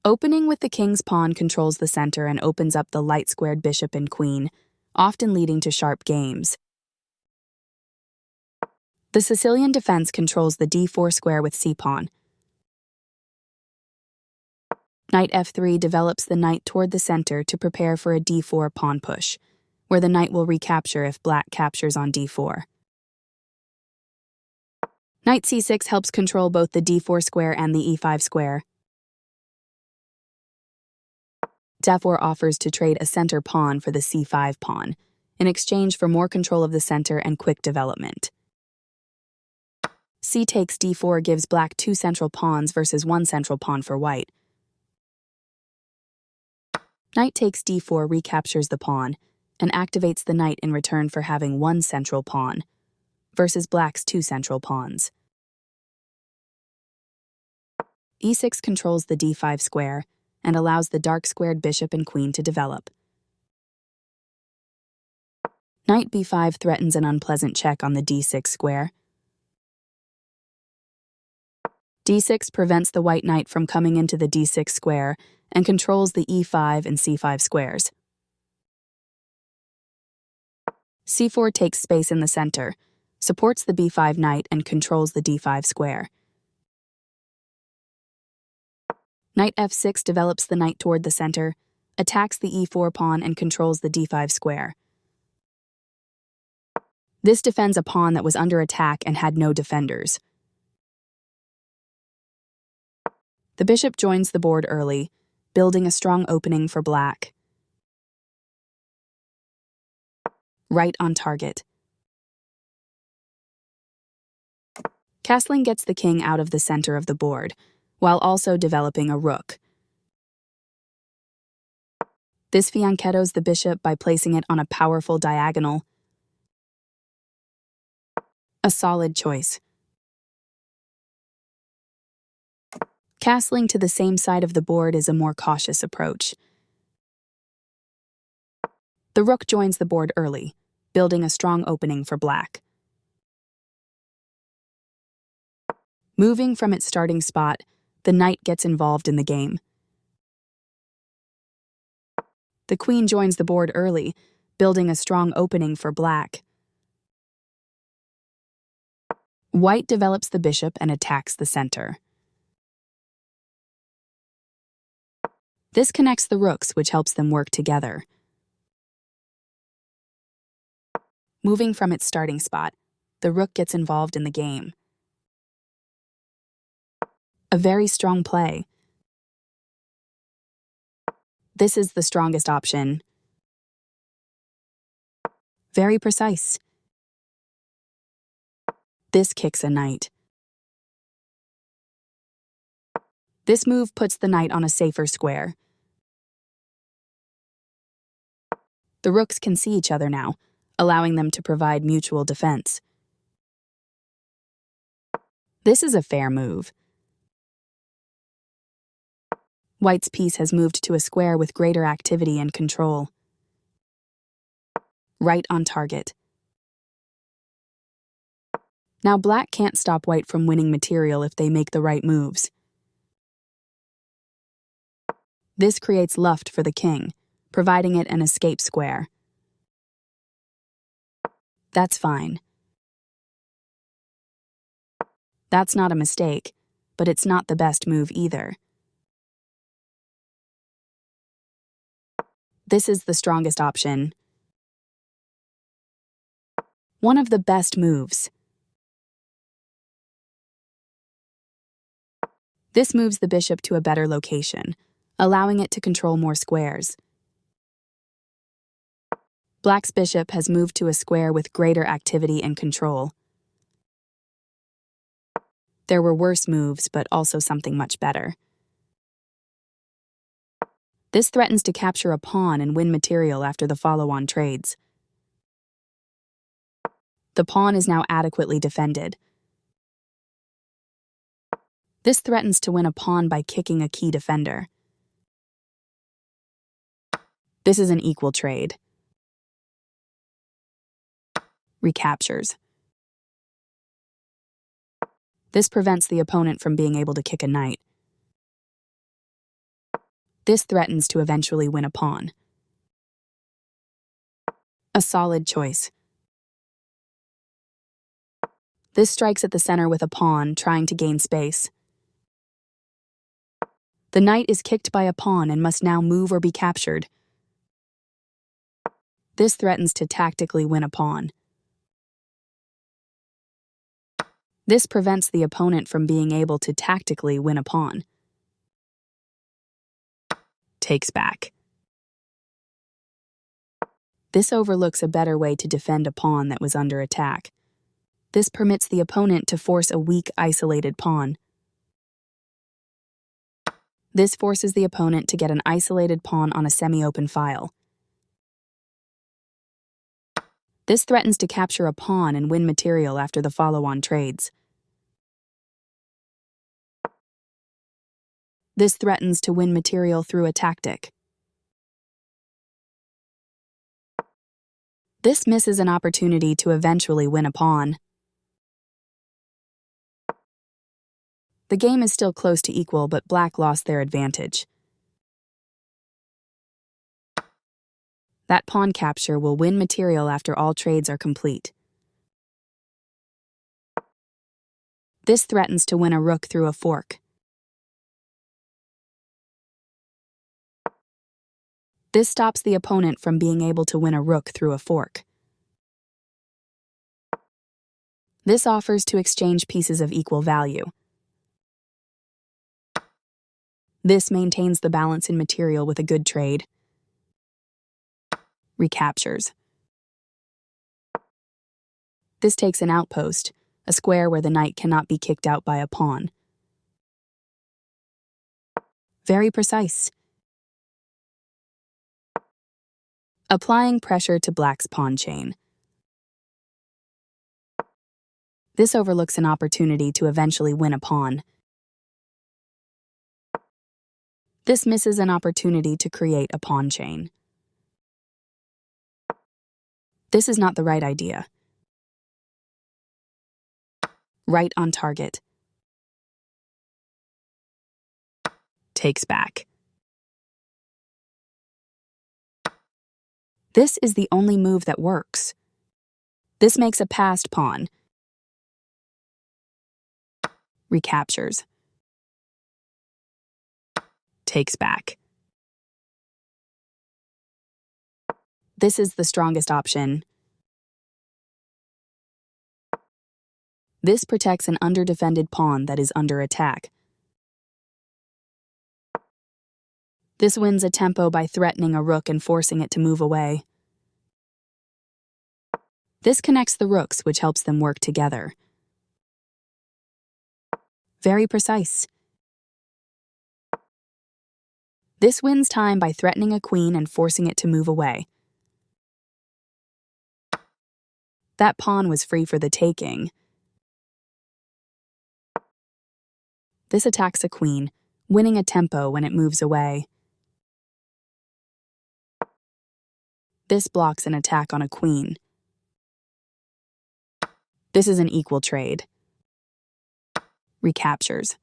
Opening with the king's pawn controls the center and opens up the light-squared bishop and queen, often leading to sharp games. The Sicilian defense controls the d4 square with c-pawn. Knight f3 develops the knight toward the center to prepare for a d4 pawn push, where the knight will recapture if black captures on d4. Knight c6 helps control both the d4 square and the e5 square. d4 offers to trade a center pawn for the c5 pawn, in exchange for more control of the center and quick development. C takes d4 gives black 2 central pawns versus 1 central pawn for white. Knight takes d4 recaptures the pawn, and activates the knight in return for having 1 central pawn, versus black's 2 central pawns. e6 controls the d5 square, and allows the dark-squared bishop and queen to develop. Knight b5 threatens an unpleasant check on the d6 square. d6 prevents the white knight from coming into the d6 square and controls the e5 and c5 squares. c4 takes space in the center, supports the b5 knight and controls the d5 square. Knight f6 develops the knight toward the center, attacks the e4 pawn and controls the d5 square. This defends a pawn that was under attack and had no defenders. The bishop joins the board early, building a strong opening for black. Right on target. Castling gets the king out of the center of the board, while also developing a rook. This fianchettos the bishop by placing it on a powerful diagonal. A solid choice. Castling to the same side of the board is a more cautious approach. The rook joins the board early, building a strong opening for black. Moving from its starting spot, the knight gets involved in the game. The queen joins the board early, building a strong opening for black. White develops the bishop and attacks the center. This connects the rooks, which helps them work together. Moving from its starting spot, the rook gets involved in the game. A very strong play. This is the strongest option. Very precise. This kicks a knight. This move puts the knight on a safer square. The rooks can see each other now, allowing them to provide mutual defense. This is a fair move. White's piece has moved to a square with greater activity and control. Right on target. Now black can't stop white from winning material if they make the right moves. This creates luft for the king, providing it an escape square. That's fine. That's not a mistake, but it's not the best move either. This is the strongest option. One of the best moves. This moves the bishop to a better location, allowing it to control more squares. Black's bishop has moved to a square with greater activity and control. There were worse moves, but also something much better. This threatens to capture a pawn and win material after the follow-on trades. The pawn is now adequately defended. This threatens to win a pawn by kicking a key defender. This is an equal trade. Recaptures. This prevents the opponent from being able to kick a knight. This threatens to eventually win a pawn. A solid choice. This strikes at the center with a pawn, trying to gain space. The knight is kicked by a pawn and must now move or be captured. This threatens to tactically win a pawn. This prevents the opponent from being able to tactically win a pawn. Takes back. This overlooks a better way to defend a pawn that was under attack. This permits the opponent to force a weak, isolated pawn. This forces the opponent to get an isolated pawn on a semi-open file. This threatens to capture a pawn and win material after the follow-on trades. This threatens to win material through a tactic. This misses an opportunity to eventually win a pawn. The game is still close to equal, but Black lost their advantage. That pawn capture will win material after all trades are complete. This threatens to win a rook through a fork. This stops the opponent from being able to win a rook through a fork. This offers to exchange pieces of equal value. This maintains the balance in material with a good trade. Recaptures. This takes an outpost, a square where the knight cannot be kicked out by a pawn. Very precise. Applying pressure to Black's pawn chain. This overlooks an opportunity to eventually win a pawn. This misses an opportunity to create a pawn chain. This is not the right idea. Right on target. Takes back. This is the only move that works. This makes a passed pawn. Recaptures. Takes back. This is the strongest option. This protects an underdefended pawn that is under attack. This wins a tempo by threatening a rook and forcing it to move away. This connects the rooks, which helps them work together. Very precise. This wins time by threatening a queen and forcing it to move away. That pawn was free for the taking. This attacks a queen, winning a tempo when it moves away. This blocks an attack on a queen. This is an equal trade. Recaptures.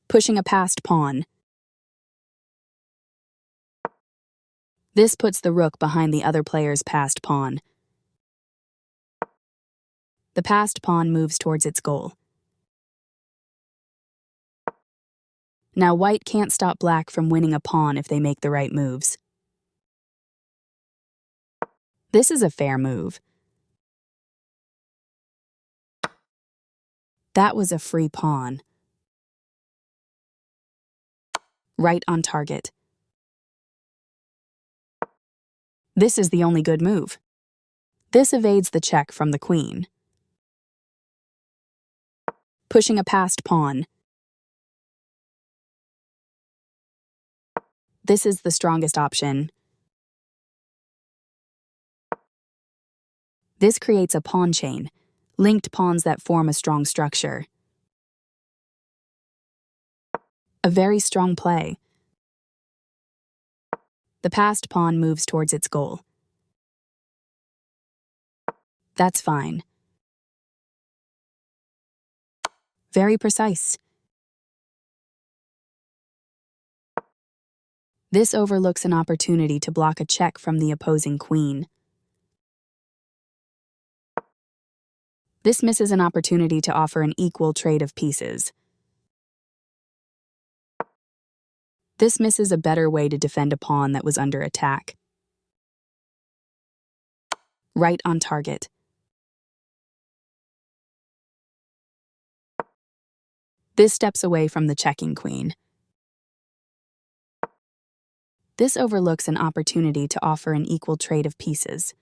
Pushing a passed pawn. This puts the rook behind the other player's passed pawn. The passed pawn moves towards its goal. Now White can't stop Black from winning a pawn if they make the right moves. This is a fair move. That was a free pawn. Right on target. This is the only good move. This evades the check from the queen. Pushing a passed pawn. This is the strongest option. This creates a pawn chain, linked pawns that form a strong structure. A very strong play. The passed pawn moves towards its goal. That's fine. Very precise. This overlooks an opportunity to block a check from the opposing queen. This misses an opportunity to offer an equal trade of pieces. This misses a better way to defend a pawn that was under attack. Right on target. This steps away from the checking queen. This overlooks an opportunity to offer an equal trade of pieces.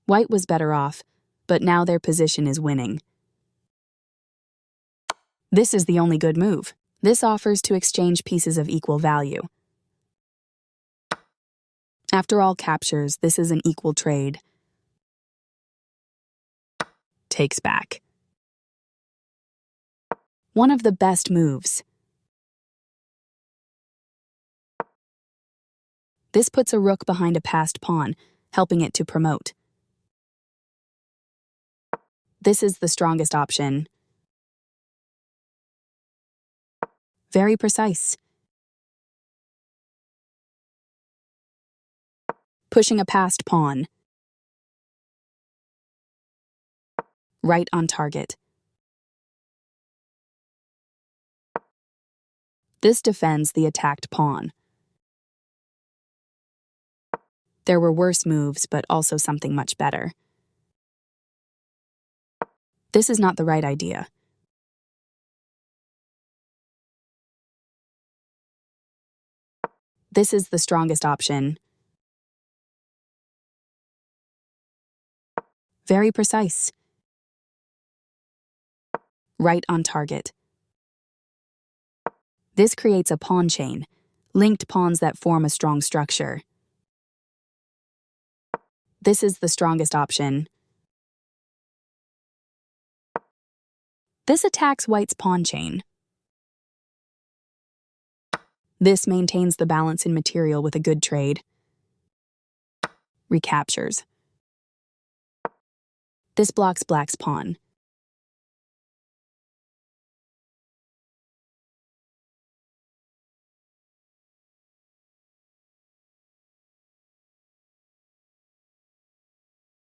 White was better off, but now their position is winning. This is the only good move. This offers to exchange pieces of equal value. After all captures, this is an equal trade. Takes back. One of the best moves. This puts a rook behind a passed pawn, helping it to promote. This is the strongest option. Very precise. Pushing a passed pawn. Right on target. This defends the attacked pawn. There were worse moves, but also something much better. This is not the right idea. This is the strongest option. Very precise. Right on target. This creates a pawn chain, linked pawns that form a strong structure. This is the strongest option. This attacks White's pawn chain. This maintains the balance in material with a good trade. Recaptures. This blocks Black's pawn.